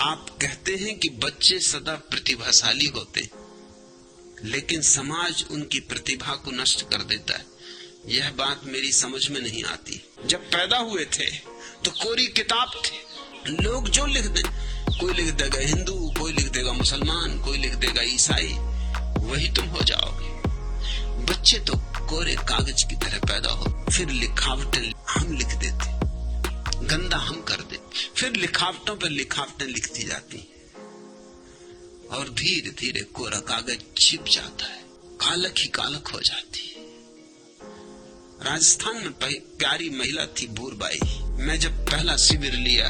आप कहते हैं कि बच्चे सदा प्रतिभाशाली होते, लेकिन समाज उनकी प्रतिभा को नष्ट कर देता है। यह बात मेरी समझ में नहीं आती। जब पैदा हुए थे तो कोरी किताब थे, लोग जो लिख दें, कोई लिख देगा हिंदू, कोई लिख देगा मुसलमान, कोई लिख देगा ईसाई, वही तुम हो जाओगे। बच्चे तो कोरे कागज की तरह पैदा हो, फिर लिखावटें हम लिख देते, गंदा हम कर दे, फिर लिखावटों पर लिखावटें लिखती जाती और धीरे धीरे कोरा कागज छिप जाता है, कालक ही कालक हो जाती है। राजस्थान में प्यारी महिला थी भूरबाई। मैं जब पहला शिविर लिया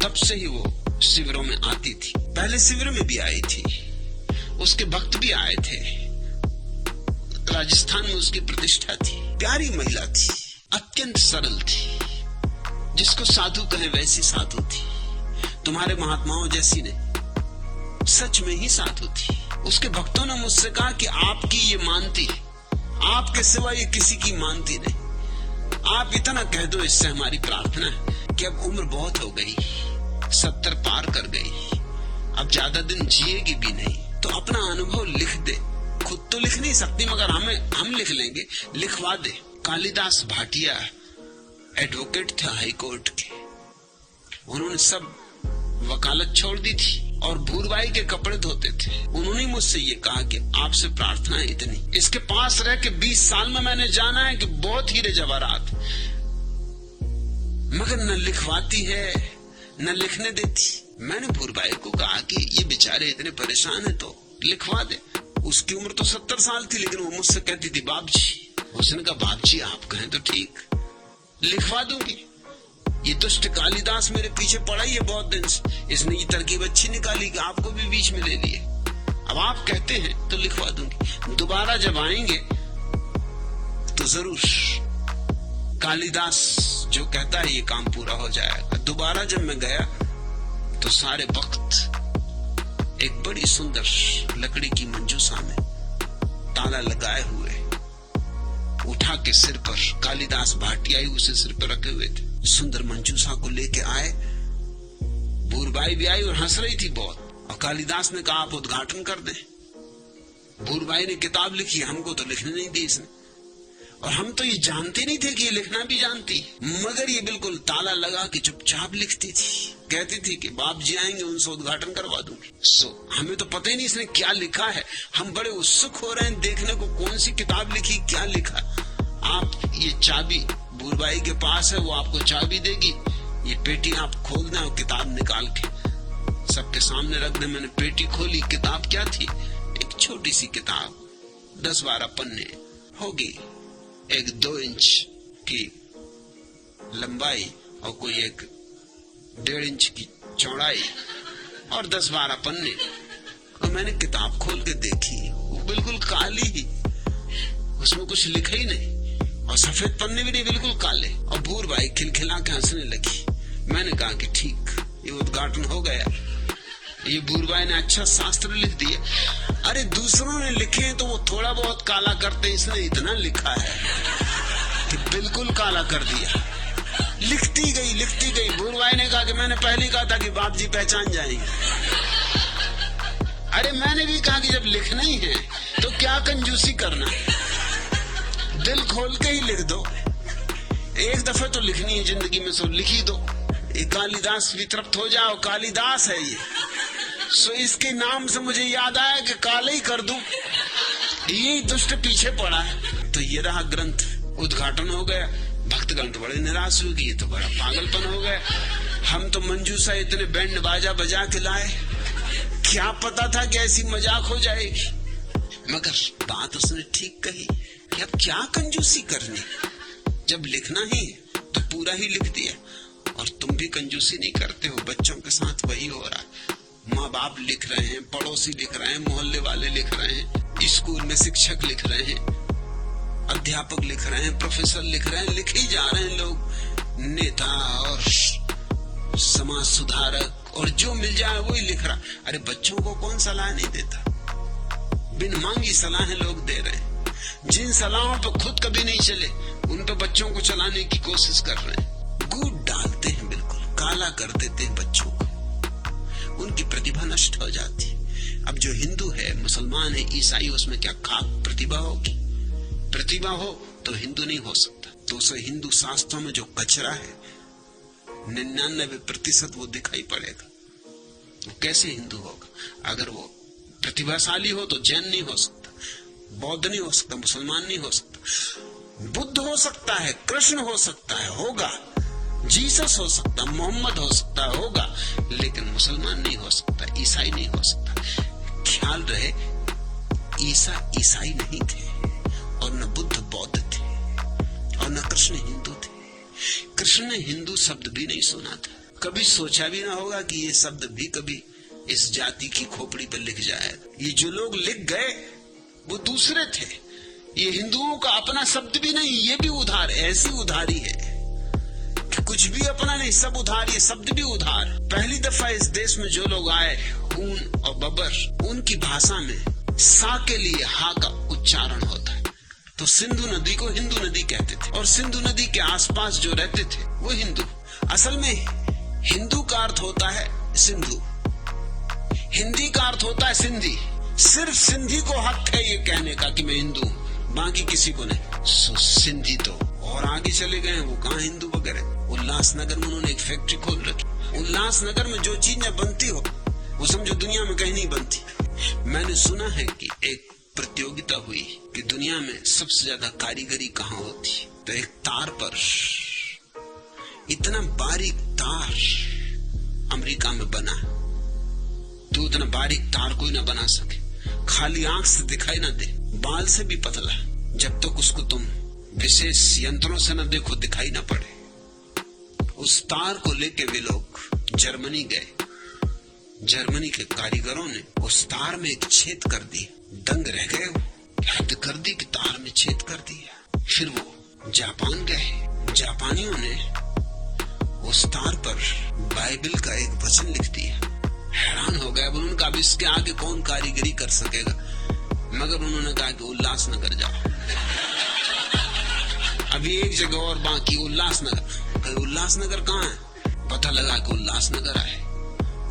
तब से ही वो शिविरों में आती थी। पहले शिविर में भी आई थी, उसके भक्त भी आए थे। राजस्थान में उसकी प्रतिष्ठा थी। प्यारी महिला थी, अत्यंत सरल थी, जिसको साधु कहे वैसी साधु थी, तुम्हारे महात्माओं जैसी नहीं, सच में ही साधु थी। उसके भक्तों ने मुझसे कहा कि आपकी ये मानती है, आपके सिवा ये किसी की मानती नहीं। आप इतना कह दो, इससे हमारी प्रार्थना है कि अब उम्र बहुत हो गई, 70 पार कर गई, अब ज्यादा दिन जिएगी भी नहीं, तो अपना अनुभव लिख दे। खुद तो लिख नहीं सकती, मगर हम लिख लेंगे, लिखवा दे। कालिदास भाटिया एडवोकेट थे हाई कोर्ट के, उन्होंने सब वकालत छोड़ दी थी और भूरबाई के कपड़े धोते थे। उन्होंने मुझसे ये कहा कि आपसे प्रार्थना है इतनी, इसके पास रह के 20 साल में मैंने जाना है कि बहुत हीरे जवाहरात, मगर न लिखवाती है न लिखने देती। मैंने भूरबाई को कहा कि ये बेचारे इतने परेशान है तो लिखवा दे। उसकी उम्र तो 70 साल थी, लेकिन वो मुझसे कहती थी बाप जी। उसने कहा बाप जी आप कहें तो ठीक, लिखवा दूंगी। ये दुष्ट कालिदास मेरे पीछे पड़ा ही है बहुत दिन से, इसने ये तरकीब अच्छी निकाली कि आपको भी बीच में ले लिए। अब आप कहते हैं तो लिखवा दूंगी। दोबारा जब आएंगे तो जरूर कालिदास जो कहता है ये काम पूरा हो जाएगा। दोबारा जब मैं गया तो सारे वक्त एक बड़ी सुंदर लकड़ी की मंजूसा में ताला लगाए हुए उठा के सिर पर, कालिदास भाटिया ही उसे सिर पर रखे हुए थे, सुंदर मंजूसा को लेके आए। भूरबाई भी आई और हंस रही थी बहुत, और कालिदास ने कहा आप उद्घाटन कर दें। भूरबाई ने किताब लिखी, हमको तो लिखने नहीं दी इसने, और हम तो ये जानते नहीं थे कि ये लिखना भी जानती, मगर ये बिल्कुल ताला लगा के चुपचाप लिखती थी। कहती थी कि बाप जी आएंगे उनसे उद्घाटन करवा दूंगी। हमें तो पता ही नहीं इसने क्या लिखा है। हम बड़े उत्सुक हो रहे हैं देखने को, कौन सी किताब लिखी, क्या लिखा। आप ये चाबी भूरबाई के पास है, वो आपको चाबी देगी, ये पेटी आप खोल दें और किताब निकाल के सबके सामने रख दें। मैंने पेटी खोली, किताब क्या थी, एक छोटी सी किताब, 10-12 पन्ने होगी, एक 2 इंच की लंबाई और कोई एक 1.5 इंच की चौड़ाई और 10-12 पन्ने। और मैंने किताब खोल के देखी, वो बिल्कुल काली ही, उसमें कुछ लिखा ही नहीं, और सफेद पन्ने भी नहीं, बिल्कुल काले। और भूरबाई खिलखिला के हंसने लगी। मैंने कहा कि ठीक, ये उद्घाटन हो गया, ये भूरबाई ने अच्छा शास्त्र लिख दिया। अरे दूसरों ने लिखे तो वो थोड़ा बहुत काला करते, इसने इतना लिखा है कि बिल्कुल काला कर दिया। लिखती गई। भूरबाई ने कहा कि मैंने पहले कहा था कि बाप जी पहचान जाएंगे। अरे मैंने भी कहा कि जब लिखना ही है तो क्या कंजूसी करना, दिल खोल के ही लिख दो। एक दफे तो लिखनी है जिंदगी में, सो लिखी दो। ये कालिदास भी तृप्त हो जाओ, कालिदास है ये, सो इसके नाम से मुझे याद आया कि काले ही कर दूं, ये दुष्ट पीछे पड़ा है। तो ये रहा ग्रंथ, उद्घाटन हो गया। भक्तगण तो बड़े निराश हुए कि ये तो बड़ा पागलपन हो गया, हम तो मंजूसा इतने बैंड बाजा बजा के लाए, क्या पता था कि ऐसी मजाक हो जाएगी। मगर बात उसने ठीक कही कि अब क्या कंजूसी करनी, जब लिखना ही तो पूरा ही लिख दिया। और तुम भी कंजूसी नहीं करते हो, बच्चों के साथ वही हो रहा है। माँ बाप लिख रहे हैं, पड़ोसी लिख रहे हैं, मोहल्ले वाले लिख रहे हैं, स्कूल में शिक्षक लिख रहे हैं, अध्यापक लिख रहे हैं, प्रोफेसर लिख रहे हैं, लिखे ही जा रहे हैं लोग, नेता और समाज सुधारक, और जो मिल जाए वही लिख रहा। अरे बच्चों को कौन सलाह नहीं देता, बिन मांगी सलाहें लोग दे रहे हैं। जिन सलाहों पर खुद कभी नहीं चले, उन पर बच्चों को चलाने की कोशिश कर रहे हैं। गुड़ डालते हैं, बिल्कुल काला कर देते हैं बच्चों को। उनकी प्रतिभा नष्ट हो जाती। अब जो हिंदू है, मुसलमान है, ईसाई, उसमें क्या खास प्रतिभा होगी? प्रतिभा हो तो हिंदू नहीं हो सकता। तो उसे हिंदू शास्त्रों में जो कचरा है 99% वो दिखाई पड़ेगा। वो कैसे हिंदू होगा? अगर वो प्रतिभाशाली हो तो जैन नहीं हो सकता, बौद्ध नहीं हो सकता, मुसलमान नहीं हो सकता, बुद्ध हो सकता है, कृष्ण हो सकता है, होगा, जीसस हो सकता, मोहम्मद हो सकता है, होगा, लेकिन मुसलमान नहीं हो सकता, ईसाई नहीं हो सकता। ख्याल रहे, ईसा ईसाई नहीं थे और न बुद्ध बौद्ध थे और न कृष्ण हिंदू थे। कृष्ण ने हिंदू शब्द भी नहीं सुना था, कभी सोचा भी ना होगा कि ये शब्द भी कभी इस जाति की खोपड़ी पर लिख जाएगा। ये जो लोग लिख गए वो दूसरे थे, ये हिंदुओं का अपना शब्द भी नहीं, ये भी उधार, ऐसी उधारी है कि कुछ भी अपना नहीं, सब उधार, ये शब्द भी उधार। पहली दफा इस देश में जो लोग आए, ऊन और बबर, उनकी भाषा में सा के लिए हा का उच्चारण होता है, तो सिंधु नदी को हिंदू नदी कहते थे और सिंधु नदी के आसपास जो रहते थे वो हिंदू। असल में हिंदू का अर्थ होता है सिंधु, हिंदी का अर्थ होता है सिंधी। सिर्फ सिंधी को हक है ये कहने का कि मैं हिंदू हूं, बाकी किसी को नहीं। सिंधी तो और आगे चले गए, वो कहाँ हिंदू वगैरह। उल्लासनगर में उन्होंने एक फैक्ट्री खोल रखी। उल्लासनगर में जो चीजें बनती हो वो समझो दुनिया में कहीं नहीं बनती। मैंने सुना है कि एक प्रतियोगिता हुई कि दुनिया में सबसे ज्यादा कारीगरी कहाँ होती, तो एक तार पर, इतना बारीक तार अमेरिका में बना, तो उतना बारीक तार कोई ना बना सके, खाली आंख से दिखाई ना दे, बाल से भी पतला, जब तक उसको तुम विशेष यंत्रों से न देखो दिखाई ना पड़े। उस तार को लेके वे लोग जर्मनी गए। जर्मनी के कारीगरों ने उस तार में एक छेद कर दी, दंग रह गए, हद कर दी कि तार में छेद कर दिया। फिर वो जापान गए, जापानियों ने उस तार पर बाइबल का एक वचन लिख दिया। हैरान हो गए, उन्होंने कहा अब इसके आगे कौन कारीगरी कर सकेगा, मगर उन्होंने कहा कि उल्लासनगर जाओ। अभी एक जगह और बाकी, उल्लासनगर। उल्लासनगर कहाँ है? पता लगा कि उल्लासनगर आए।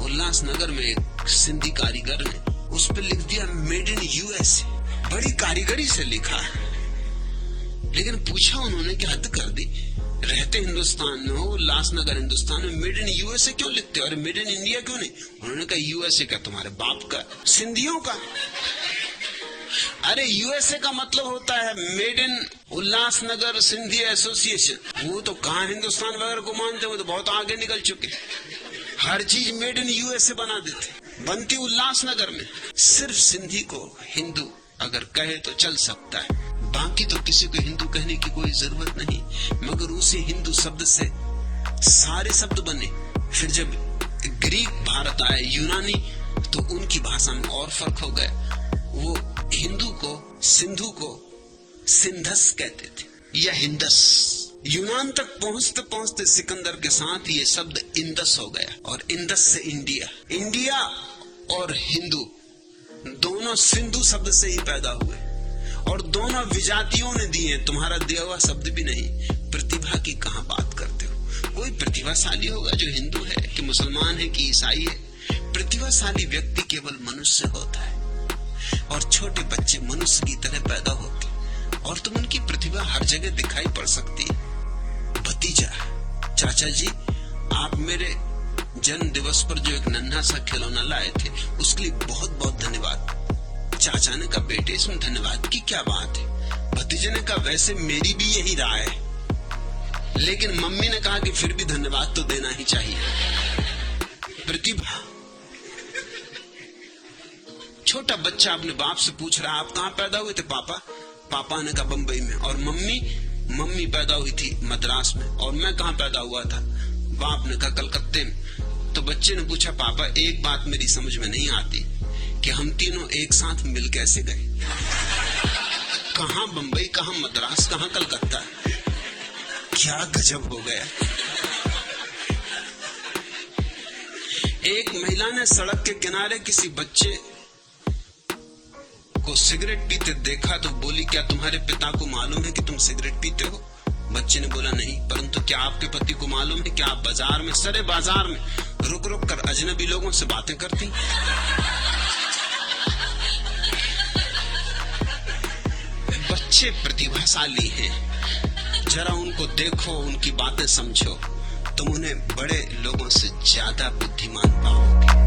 उल्लासनगर में एक सिंधी कारीगर ने उस पर लिख दिया मेड इन यूएसए। बड़ी कारीगरी से लिखा है, लेकिन पूछा उन्होंने कि हद कर दी, रहते हिंदुस्तान में हो, उल्लासनगर हिंदुस्तान में, मेड इन यूएसए क्यों लिखते हो? अरे मेड इन इंडिया क्यों नहीं? उन्होंने कहा यूएसए का तुम्हारे बाप का, सिंधियों का। अरे यूएसए का मतलब होता है made in Ulhasnagar Sindhi association. वो तो कहाँ हिंदुस्तान वगैरह को मानते, वो तो बहुत आगे निकल चुके, हर चीज मेड इन यूएसए बना देते, बनती उल्लासनगर में। सिर्फ सिंधी को हिंदू अगर कहे तो चल सकता है, बाकी तो किसी को हिंदू कहने की कोई जरूरत नहीं। मगर उसी हिंदू शब्द से सारे शब्द बने। फिर जब ग्रीक भारत आए, यूनानी, तो उनकी भाषा में और फर्क हो गया। वो हिंदू को, सिंधु को सिंधस कहते थे या हिंदस। यूनान तक पहुंचते पहुंचते सिकंदर के साथ ये शब्द इंदस हो गया, और इंदस से इंडिया। इंडिया और हिंदू दोनों सिंधु शब्द से ही पैदा हुए, और दोनों विजातियों ने दिए, तुम्हारा दिया हुआ शब्द भी नहीं। प्रतिभा की कहां बात करते हो? कोई प्रतिभाशाली होगा जो हिंदू है कि मुसलमान है कि ईसाई है? प्रतिभाशाली व्यक्ति केवल मनुष्य होता है, और छोटे बच्चे मनुष्य की तरह पैदा होते, और तुम उनकी प्रतिभा हर जगह दिखाई पड़ सकती है। भतीजा, चाचा जी, आप मेरे जन्म दिवस पर जो एक नन्हा सा खिलौना लाए थे उसके लिए बहुत बहुत धन्यवाद। चाचा ने कहा बेटे इसमें धन्यवाद की क्या बात है? भतीजे ने कहा वैसे मेरी भी यही राय है, लेकिन मम्मी ने कहा कि फिर भी धन्यवाद तो देना ही चाहिए। प्रतिभा। छोटा बच्चा अपने बाप से पूछ रहा आप कहाँ पैदा हुए थे पापा? पापा ने कहा बंबई में। और मम्मी पैदा हुई थी मद्रास में। और मैं कहाँ पैदा हुआ था? बाप ने कहा कलकत्ते में। तो बच्चे ने पूछा पापा एक बात मेरी समझ में नहीं आती कि हम तीनों एक साथ मिल कैसे गए? कहाँ बंबई, कहाँ मद्रास, कहाँ कलकत्ता? क्या गजब हो गया। एक महिला ने सड़क के किनारे किसी बच्चे को सिगरेट पीते देखा तो बोली क्या तुम्हारे पिता को मालूम है कि तुम सिगरेट पीते हो? बच्चे ने बोला नहीं, परंतु क्या आपके पति को मालूम है कि आप बाजार में, सरे बाजार में रुक रुक कर अजनबी लोगों से बातें करती? बच्चे प्रतिभाशाली हैं, जरा उनको देखो, उनकी बातें समझो, तुम उन्हें बड़े लोगों से ज्यादा बुद्धिमान पाओगे।